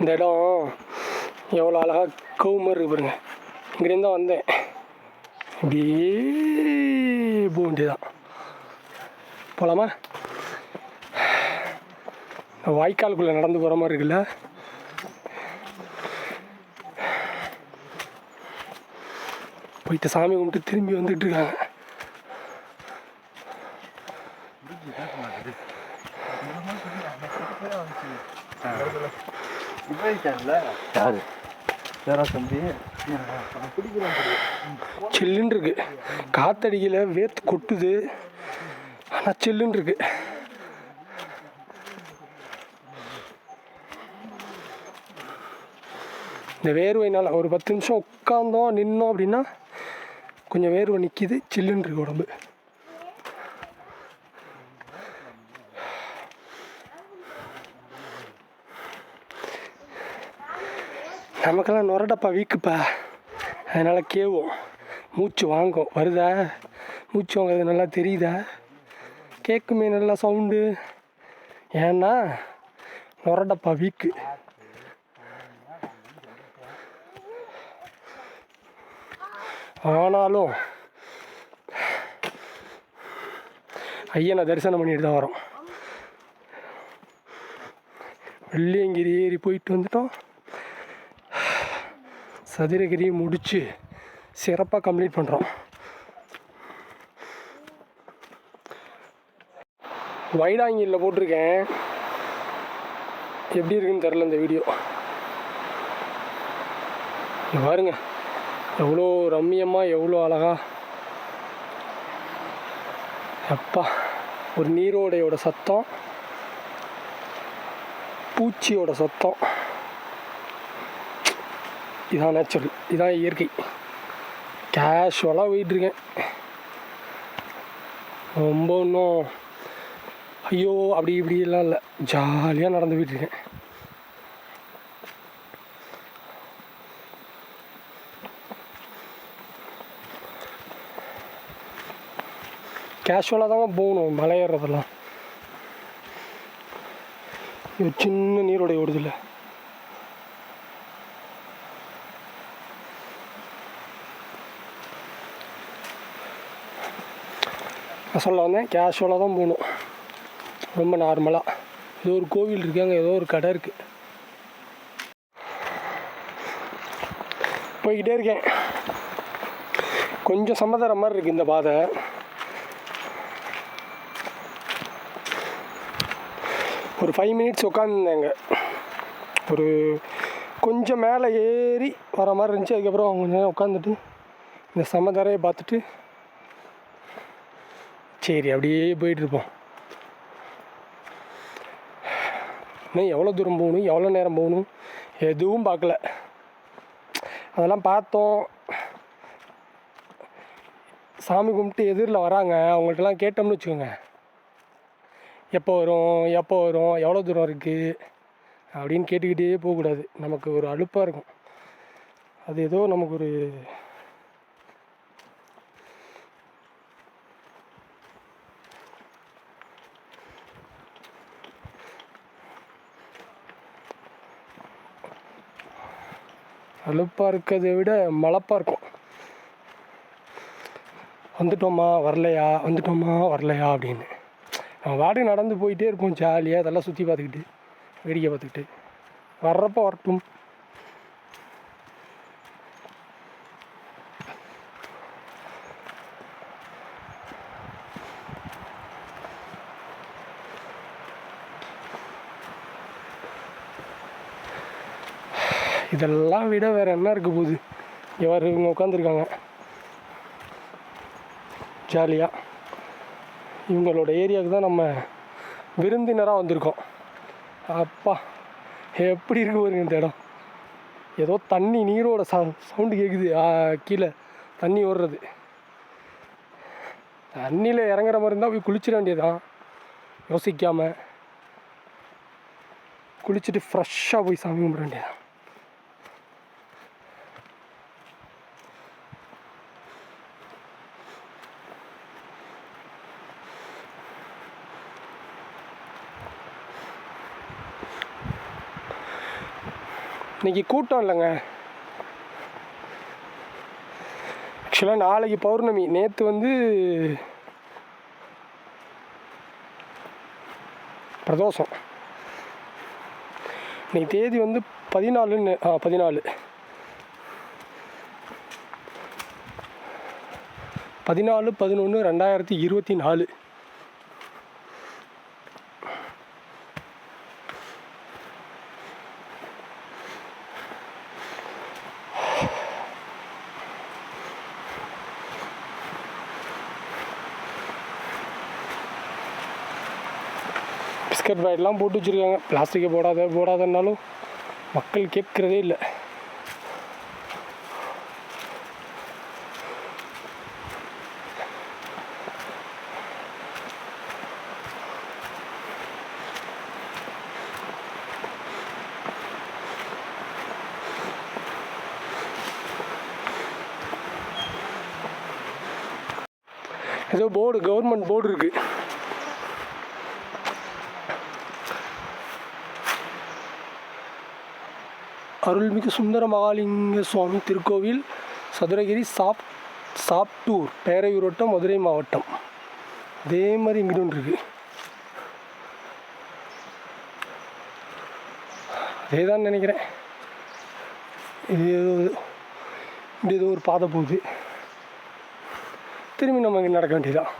இந்த இடம் எவ்வளோ அழகாக கவு மாதிரி இருக்கு பாருங்க. இங்கேருந்து தான் வந்தேன். இப்படியே போக வேண்டியதான். போகலாமா? வாய்க்காலுக்குள்ளே நடந்து போகிற மாதிரி இருக்குல்ல. போயிட்டு சாமி கும்பிட்டு திரும்பி வந்துட்டு இருக்காங்க. சில்லுன்னு இருக்கு, காத்தடிக்கல, வேர்த்து கொட்டுது, ஆனால் சில்லுன்னு இருக்கு. இந்த வேர்வையினால் ஒரு 10 நிமிஷம் உட்காந்தோம் நின்னோம் அப்படின்னா கொஞ்சம் வேர்வை நிற்கிது, சில்லுன்னு இருக்கு உடம்பு. நமக்கெல்லாம் நுரடப்பா வீக்குப்பா, அதனால் கேவோம், மூச்சு வாங்கும். வருதா? மூச்சு வாங்குறது நல்லா தெரியுதா? கேட்குமே நல்லா சவுண்டு. ஏன்னா நுரடப்பா வீக்கு. ஆனாலும் ஐயனை தரிசனம் பண்ணிட்டு தான் வரோம். வெள்ளியங்கிரி ஏறி போயிட்டு வந்துட்டோம். சதுரகிரியை முடித்து சிறப்பாக கம்ப்ளீட் பண்ணுறோம். வைடாங்கியில் போட்டிருக்கேன், எப்படி இருக்குன்னு தெரில இந்த வீடியோ. பாருங்க எவ்வளோ ரம்மியமாக, எவ்வளோ அழகா. அப்பா, ஒரு நீரோடையோட சத்தம், பூச்சியோட சத்தம். இதான் நேச்சுரல், இதான் இயற்கை. கேஷுவலாக போயிட்டுருக்கேன். ரொம்ப இன்னும் ஐயோ அப்படி இப்படிலாம் இல்லை, ஜாலியாக நடந்து போயிட்டுருக்கேன். கேஷுவலாக தாங்க போகணும் மலை ஏறுறதெல்லாம். ஒரு சின்ன நீரோடை ஓடுதில்ல, நான் சொல்ல வந்தேன், கேஷுவலாக தான் போகணும், ரொம்ப நார்மலாக. ஏதோ ஒரு கோவில் இருக்குது, அங்கே ஏதோ ஒரு கடை இருக்குது. போய்கிட்டே இருக்கேன். கொஞ்சம் சம்மதற மாதிரி இருக்குது இந்த பாதை. ஒரு 5 மினிட்ஸ் உட்காந்துருந்தேங்க, ஒரு கொஞ்சம் மேலே ஏறி வர மாதிரி இருந்துச்சு. அதுக்கப்புறம் கொஞ்சம் நேரம் உட்காந்துட்டு இந்த சமதரையை பார்த்துட்டு சரி அப்படியே போயிட்டுருப்போம். இன்னும் எவ்வளோ தூரம் போகணும், எவ்வளோ நேரம் போகணும், எதுவும் பார்க்கல. அதெல்லாம் பார்த்தோம். சாமி கும்பிட்டு எதிரில் வராங்க, அவங்கள்ட்டலாம் கேட்டோம்னு வச்சுக்கோங்க, எப்போ வரும் எப்போ வரும், எவ்வளோ தூரம் இருக்குது அப்படின்னு கேட்டுக்கிட்டே போகக்கூடாது. நமக்கு ஒரு அலுப்பாக இருக்கும். அது ஏதோ நமக்கு ஒரு அலுப்பாக இருக்கிறத விட மலப்பாக இருக்கும். வந்துட்டோமா வரலையா, வந்துட்டோமா வரலையா அப்படின்னு நம்ம வாட்டுக்கு நடந்து போயிட்டே இருப்போம் ஜாலியாக. அதெல்லாம் சுற்றி பார்த்துக்கிட்டு வேடிக்கை பார்த்துக்கிட்டு வர்றப்போ வரட்டும். இதெல்லாம் விட வேறு என்ன இருக்க போகுது. இவங்க உட்காந்துருக்காங்க ஜாலியாக. இவங்களோட ஏரியாவுக்கு தான் நம்ம விருந்தினராக வந்திருக்கோம். அப்பா எப்படி இருக்கு பாருங்க இந்த இடம். ஏதோ தண்ணி நீரோட சவுண்டு கேட்குது, கீழே தண்ணி ஓடுறது. தண்ணியில் இறங்குற மாதிரி இருந்தால் போய் குளிச்சிட வேண்டியதான், யோசிக்காமல் குளிச்சுட்டு ஃப்ரெஷ்ஷாக போய் சாமி கும்பிட வேண்டியதான். இன்றைக்கி கூட்டம் இல்லைங்க. ஆக்சுவலாக நாளைக்கு பௌர்ணமி. நேற்று வந்து பிரதோஷம். இன்றைக்கி தேதி வந்து 14 14/11/2024. பிஸ்கட் பாக்கெட்லாம் போட்டு வச்சுருக்காங்க. பிளாஸ்டிக்கை போடாதன்னாலும் மக்கள் கேட்குறதே இல்லை. ஏதோ போர்டு, கவர்மெண்ட் போர்டு இருக்குது. அருள்மிகு சுந்தர மகாலிங்க சுவாமி திருக்கோவில், சதுரகிரி, சாப்டூர், பேரையூர் வட்டம், மதுரை மாவட்டம். அதே மாதிரி இங்கிட்டு ஒன்று இருக்குது. அதே தான் நினைக்கிறேன். இது ஏதோ ஒரு பாதை போகுது. திரும்பி நம்ம இங்கே நடக்க வேண்டியதான்.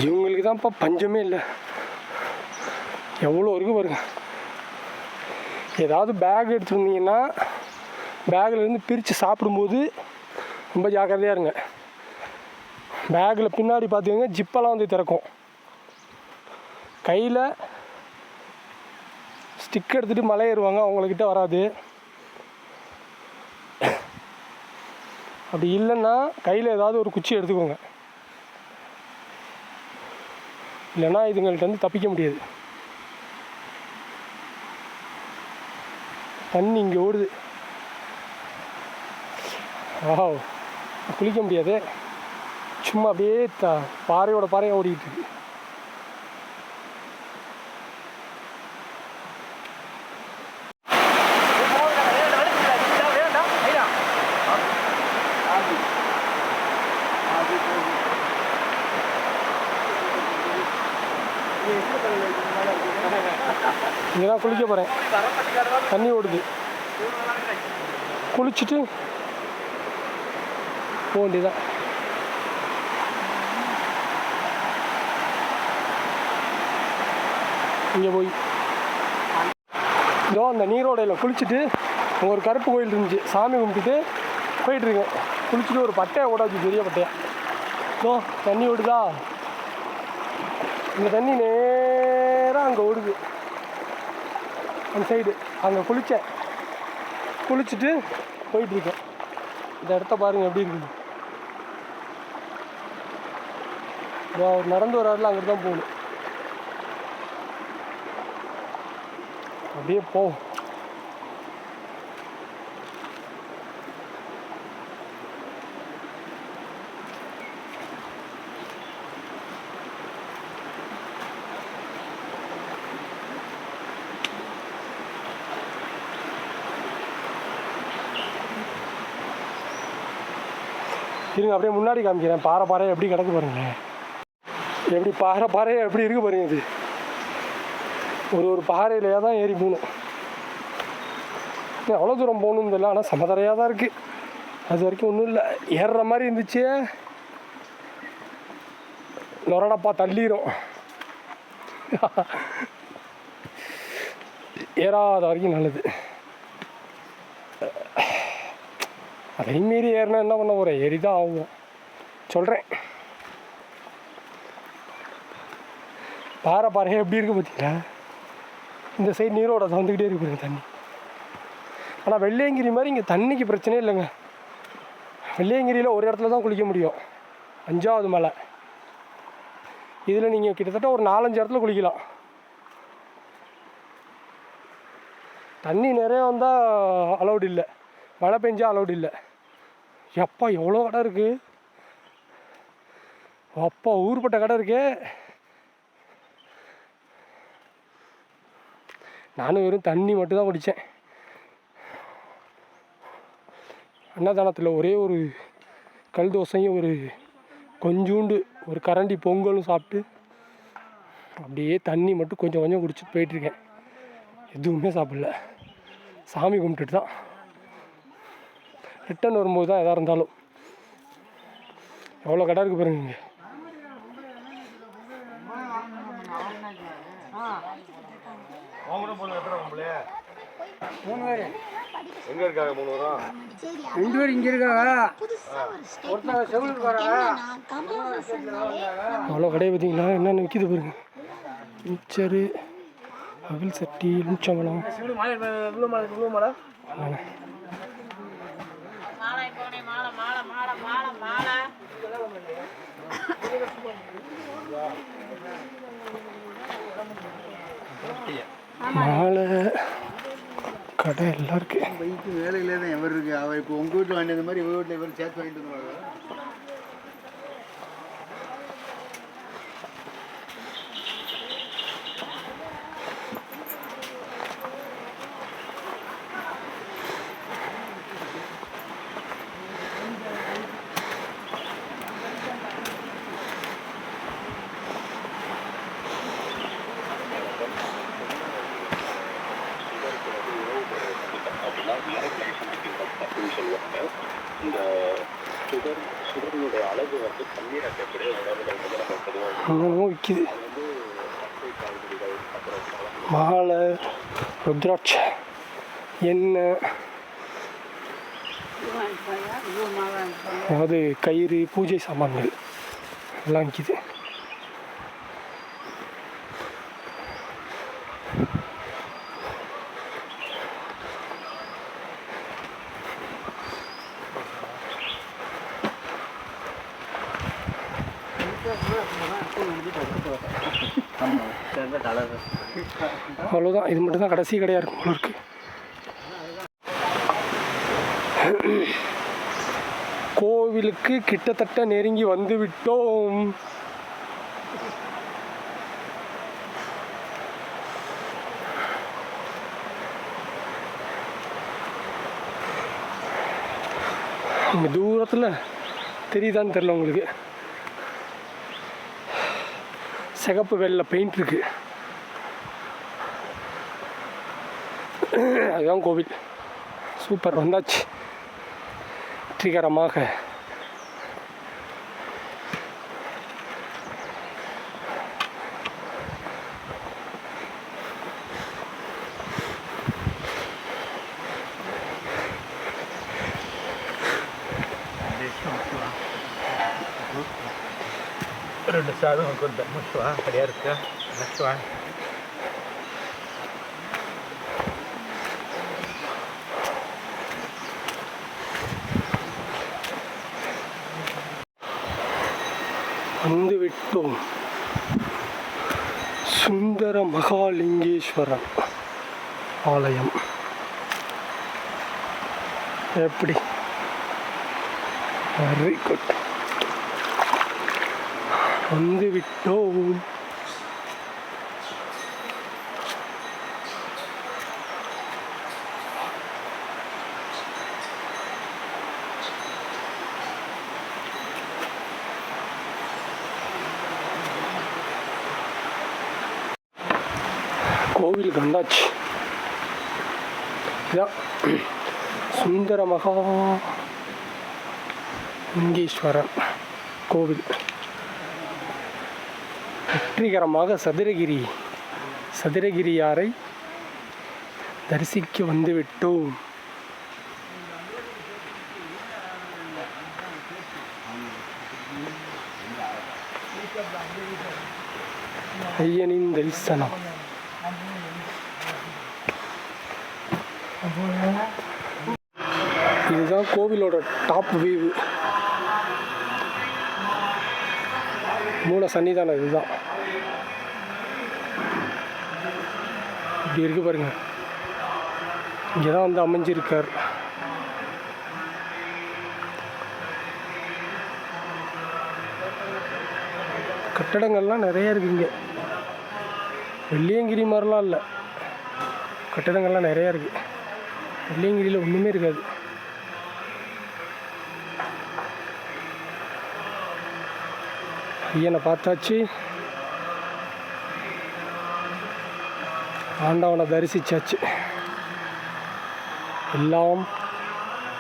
இவங்களுக்கு தான்ப்பா பஞ்சமே இல்லை. எவ்வளோ இருக்குது பாருங்க. ஏதாவது பேக் எடுத்துருந்தீங்கன்னா பேக்கிலேருந்து பிரித்து சாப்பிடும்போது ரொம்ப ஜாக்கிரதையாக இருங்க. பேக்கில் பின்னாடி பார்த்தீங்கன்னா ஜிப்பெல்லாம் வந்து திறக்கும். கையில் ஸ்டிக் எடுத்துகிட்டு மலை ஏறுவாங்க, அவங்கக்கிட்ட வராது. அப்படி இல்லைன்னா கையில் ஏதாவது ஒரு குச்சி எடுத்துக்கோங்க. இல்லைன்னா இதுங்கள்ட்ட வந்து தப்பிக்க முடியாது. தண்ணி இங்கே ஓடுது. குளிக்க முடியாது. சும்மா அப்படியே பாறையோட பாறையாக ஓடிக்கிட்டு இருக்கு. இங்கே தான் குளிக்க போகிறேன். தண்ணி ஓடுது. குளிச்சுட்டு போக வேண்டியதான். இங்கே போய் இதோ அந்த நீரோடையில் குளிச்சுட்டு அங்கே ஒரு கருப்பு கோயில் இருந்துச்சு. சாமி கும்பிட்டுட்டு போயிட்டுருக்கேன். குளிச்சுட்டு ஒரு பட்டையை ஓடாச்சு, பெரிய பட்டையா. இதோ தண்ணி ஓடுதா. இந்த தண்ணி நேராக அங்கே ஓடுது, அந்த சைடு. அங்கே குளிச்சுட்டு போயிட்டுருக்கேன். இந்த இடத்த பாருங்கள் எப்படி இருக்குது. அவர் நடந்து வராருல, அங்கே தான் போகணும். அப்படியே போவோம். இருங்க, அப்படியே முன்னாடி காமிக்கிறேன். பாறை எப்படி கிடக்கு பாருங்க. எப்படி பாறையாக எப்படி இருக்குது பாருங்க. இது ஒரு பாறையிலையாக தான் ஏறி போகணும். அவ்வளோ தூரம் போகணுன்னு தெரியல, ஆனால் சமதரையாக தான் இருக்குது. அது வரைக்கும் ஒன்றும் இல்லை. ஏறுற மாதிரி இருந்துச்சு, நொரடப்பா தள்ளிடும். ஏறாத வரைக்கும் நல்லது. அதையும் மீறி ஏறினா என்ன பண்ண போகிறேன், ஏறி தான் ஆகும். சொல்கிறேன். பாறையாக எப்படி இருக்குது பார்த்தீங்களா. இந்த சைடு நீரோட வந்துக்கிட்டே இருக்கு தண்ணி. ஆனால் வெள்ளையங்கிரி மாதிரி இங்கே தண்ணிக்கு பிரச்சனையே இல்லைங்க. வெள்ளையங்கிரியில் ஒரு இடத்துல தான் குளிக்க முடியும், 5வது மலை. இதில் நீங்கள் கிட்டத்தட்ட ஒரு 4-5 இடத்துல குளிக்கலாம். தண்ணி நிறைய வந்தால் அலௌடு இல்லை, மழை பெஞ்சா அலௌடு இல்லை. எப்பா எவ்வளோ கடை இருக்குது, அப்பா ஊர்பட்ட கடை இருக்கே. நானும் வெறும் தண்ணி மட்டும்தான் குடித்தேன். அன்னதானத்தில் ஒரே ஒரு கல் தோசையும் ஒரு கொஞ்சூண்டு ஒரு கரண்டி பொங்கலும் சாப்பிட்டு அப்படியே தண்ணி மட்டும் கொஞ்சம் கொஞ்சம் குடிச்சிட்டு போயிட்டுருக்கேன். எதுவுமே சாப்பிடல, சாமி கும்பிட்டுட்டு தான் ரிட்டன் வரும்போது தான் எதாக இருந்தாலும். எவ்வளோ கடை இருக்குது பாருங்க இங்கே. எங்கே இருக்காங்க 3 பேரும்? 2 பேர் இங்கே இருக்காங்க, ஒருத்தங்க செவிலுக்கு வராங்க. அவ்வளோ கடையை பார்த்தீங்களா, என்னென்ன விற்கிது பாருங்க. மிக்சரு, அவில் சட்டி, எலுமிச்சம்பழம். மாலை கடை எல்லாம் இருக்கு. பைக்கு வேலையிலே தான் எவர் இருக்கு. அவள் இப்போ உங்கள் வீட்டில் வாங்கிட்டு மாதிரி இவர் வீட்டில் இவர் சேர்த்து வாங்கிட்டு வந்துடுவாங்க. இந்த சுகரினுடைய அளவு வந்து தண்ணீர் அட்டப்படி விற்கிது. மாலை, ருத்ராட்சை, எண்ணெய், அதாவது கயிறு, பூஜை சாமான்கள் எல்லாம் விற்கிது. அவ்வளோதான், இது மட்டும் தான் கடைசி கடையாக இருக்கும் போல இருக்கு. கோவிலுக்கு கிட்டத்தட்ட நெருங்கி வந்து விட்டோம். இங்கே தூரத்தில் தெரியுதான்னு தெரில உங்களுக்கு, சிகப்பு வெள்ளை பெயிண்ட் இருக்கு. அதுதான் கோவில். சூப்பர், வந்தாச்சு வெற்றிகரமாக. ரெண்டு சாதம் கொஞ்சம் முஷ்வா கிடையா இருக்கா முஷ்வா. வந்து விட்டோம். சுந்தர மகாலிங்கேஸ்வரன் ஆலயம். எப்படி, வெரி குட். வந்து விட்டோம். கோவில் கண்டாச்சு. இதான் சுந்தர மகா லிங்கேஸ்வரன் கோவில். வெற்றிகரமாக சதுரகிரியாரை தரிசிக்க வந்துவிட்டோம். ஐயனின் தரிசனம். இதுதான் கோவிலோட டாப் வியூ. மூல சன்னிதானம் இதுதான். இப்படி இருக்கு பாருங்க. இங்கே தான் வந்து அமைஞ்சிருக்கார். கட்டடங்கள்லாம் நிறைய இருக்குது இங்கே. வெள்ளியங்கிரி மாதிரிலாம் இல்லை, கட்டடங்கள்லாம் நிறையா இருக்குது. வெள்ளியங்கிரியில் ஒன்றுமே இருக்காது. ஐயனை பார்த்தாச்சு, ஆண்டவனை தரிசிச்சாச்சு. எல்லாம்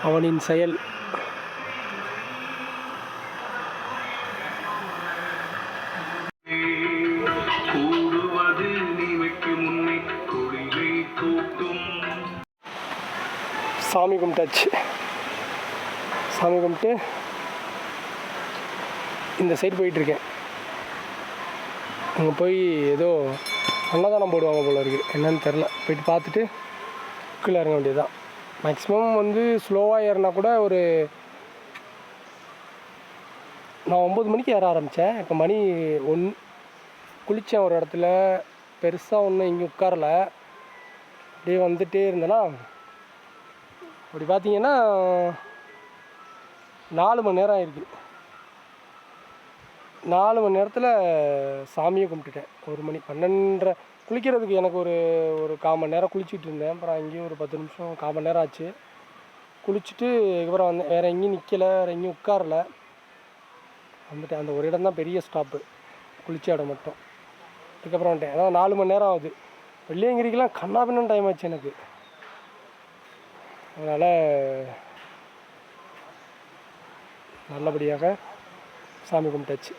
அவனின் செயல். சாமி கும்பிட்டாச்சு. சாமி கும்பிட்டு இந்த சைடு போயிட்டுருக்கேன். அங்கே போய் ஏதோ அன்னதானம் போடுவாங்க போல இருக்குது, என்னன்னு தெரில. போயிட்டு பார்த்துட்டு கீழே இறங்க வேண்டியது தான். மேக்ஸிமம் வந்து ஸ்லோவாக ஏறினா கூட ஒரு நான் 9 மணிக்கு ஏற ஆரம்பித்தேன். இப்போ மணி 1. குளித்தேன் ஒரு இடத்துல, பெருசாக ஒன்றும் இங்கே உட்காரல. அப்படியே வந்துகிட்டே இருந்தேன்னா அப்படி பார்த்தீங்கன்னா 4 மணி நேரம் ஆயிருக்கு. 4 மணி நேரத்தில் சாமியை கும்பிட்டுட்டேன். 1 மணி 12:30 குளிக்கிறதுக்கு எனக்கு ஒரு 1/4 மணி நேரம் குளிச்சுட்டு இருந்தேன். அப்புறம் அங்கேயும் ஒரு 10 நிமிஷம் 1/4 மணி நேரம் ஆச்சு. குளிச்சுட்டு அதுக்கப்புறம் வந்தேன். வேறு எங்கேயும் நிற்கலை, வேறு எங்கேயும் உட்காரல, வந்துட்டேன். அந்த ஒரு இடம் தான் பெரிய ஸ்டாப்பு, குளிச்ச இடம் மட்டும். அதுக்கப்புறம் வந்துட்டேன். அதான் 4 மணி நேரம் ஆகுது. வெள்ளியங்கிரிக்கெலாம் கண்ணாபின்னு டைம் ஆச்சு எனக்கு. அதனால் நல்லபடியாக சாமி கும்பிட்டாச்சு.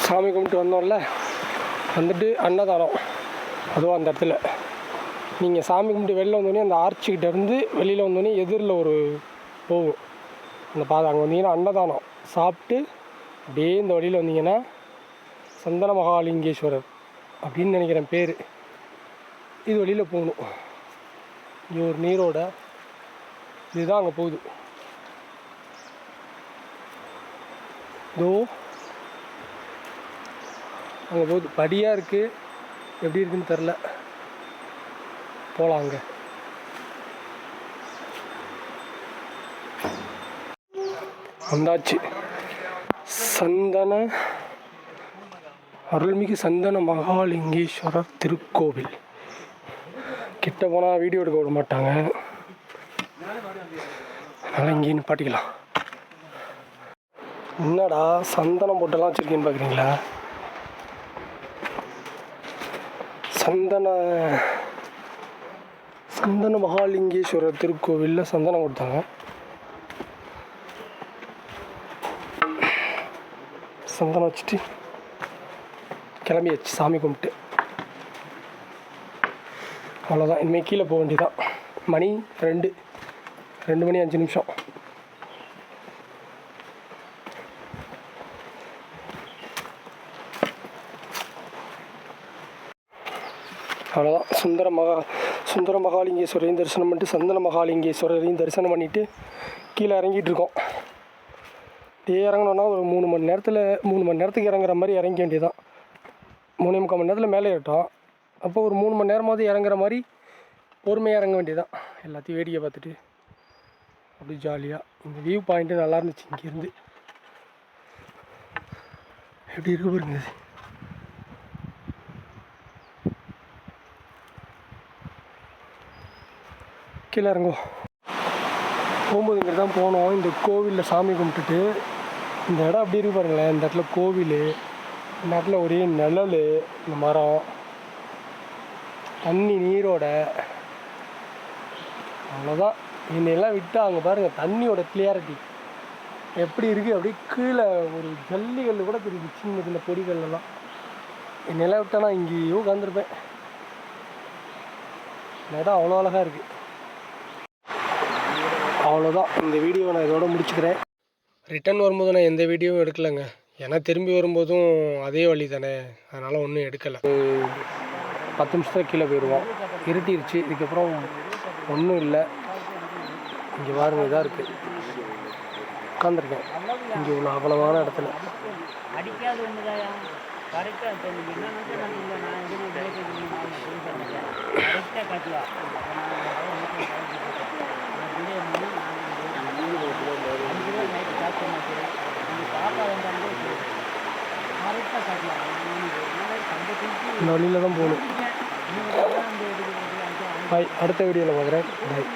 சாமி கும்பிட்டு வந்தோம்ல, வந்துட்டு அன்னதானம் அதுவும் அந்த இடத்துல. நீங்கள் சாமி கும்பிட்டு வெளில வந்தோடனே அந்த ஆர்ச்சிக்கிட்ட இருந்து வெளியில் வந்தோடனே எதிரில் ஒரு போகும் அந்த பாதை. அங்கே வந்தீங்கன்னா அன்னதானம் சாப்பிட்டு அப்படியே இந்த வழியில் வந்தீங்கன்னா சந்தன மகாலிங்கேஸ்வரர் அப்படின்னு நினைக்கிறேன் பேர். இது வழியில் போகணும். இங்கே ஒரு நீரோட இதுதான் அங்கே போகுது. இதோ அங்கே போகுது, படியாக இருக்குது, எப்படி இருக்குன்னு தெரில. போகலாம். அங்கே வந்தாச்சு. அருள்மிகு சந்தன மகாலிங்கேஸ்வரர் திருக்கோவில். கிட்ட போனால் வீடியோ எடுக்க விட மாட்டாங்க, அதனால் இங்கேயும் நிப்பாட்டிக்கலாம். என்னடா சந்தனம் போட்டெல்லாம் வச்சுருக்கேன்னு பார்க்குறீங்களா? சந்தன மகாலிங்கேஸ்வரர் திருக்கோவிலில் சந்தனம் கொடுத்தாங்க. சந்தனம் வச்சுட்டு கிளம்பியாச்சு சாமி கும்பிட்டு. அவ்வளோதான். இனிமேல் கீழே போக வேண்டியதான். மணி 2 மணி 5 நிமிஷம். அவ்வளோதான். சுந்தர மகாலிங்கேஸ்வரரையும் தரிசனம் பண்ணிட்டு சந்தன மகாலிங்கேஸ்வரரையும் தரிசனம் பண்ணிவிட்டு கீழே இறங்கிட்டு இருக்கோம். அப்படியே இறங்கணுன்னா ஒரு 3 மணி நேரத்துக்கு இறங்குற மாதிரி இறங்க வேண்டியதான். 3.25 மணி நேரத்தில் மேலே ஏறிட்டோம். அப்போ ஒரு 3 மணி நேரமாவது இறங்குற மாதிரி பொறுமையாக இறங்க வேண்டியதான். எல்லாத்தையும் வேடிக்கை பார்த்துட்டு அப்படி ஜாலியாக. இந்த வியூ பாயிண்ட்டு நல்லா இருந்துச்சு. இங்கேருந்து எப்படி இருக்கு பாருங்க. கீழே இறங்கும் போகும்போது இங்கே தான் போனோம். இந்த கோவிலில் சாமி கும்பிட்டுட்டு இந்த இடம் அப்படி இருக்கு பாருங்களேன். இந்த இடத்துல கோவில், இந்த இடத்துல ஒரே நிழல், இந்த மரம், தண்ணி, நீரோட. அவ்வளோதான். என்னெல்லாம் விட்டால் அங்கே பாருங்கள் தண்ணியோட கிளியாரிட்டி எப்படி இருக்குது. அப்படியே கீழே ஒரு ஜல்லிக்கல் கூட தெரியுது, சின்ன சின்ன பொடிகள்லாம். என்னெல்லாம் விட்டால் நான் இங்கேயோ உட்காந்துருப்பேன். இந்த இடம் அவ்வளோ அழகாக இருக்குது. அவ்வளோதான். இந்த வீடியோவை நான் இதோட முடிச்சுக்கிறேன். ரிட்டன் வரும்போது நான் எந்த வீடியோவும் எடுக்கலைங்க. ஏன்னா திரும்பி வரும்போதும் அதே வழி தானே, அதனால் ஒன்றும் எடுக்கலை. 10 நிமிஷத்தில் கீழே போயிடுவோம். இருட்டிருச்சு. இதுக்கப்புறம் ஒன்றும் இல்லை. இங்கே பாருங்க, இதாக இருக்குது. உட்காந்துருக்கேன் இங்கே இவ்வளோ அகலமான இடத்துல. கரெக்டாக இப்போ நீங்கள் என்ன நினச்சா நான் இல்லை நான் எதுவுமே பிரேக் கரெக்டாக காட்டுவா நைட்டு ஸ்டார்ட் பண்ணாச்சு நீங்கள் பாப்பா வந்தாலும் கரெக்டாக காட்டலாம் இந்த வழியில் தான் போகணும். நீங்கள் பாய், அடுத்த வீடியோவில் பார்க்குறேன். பாய்.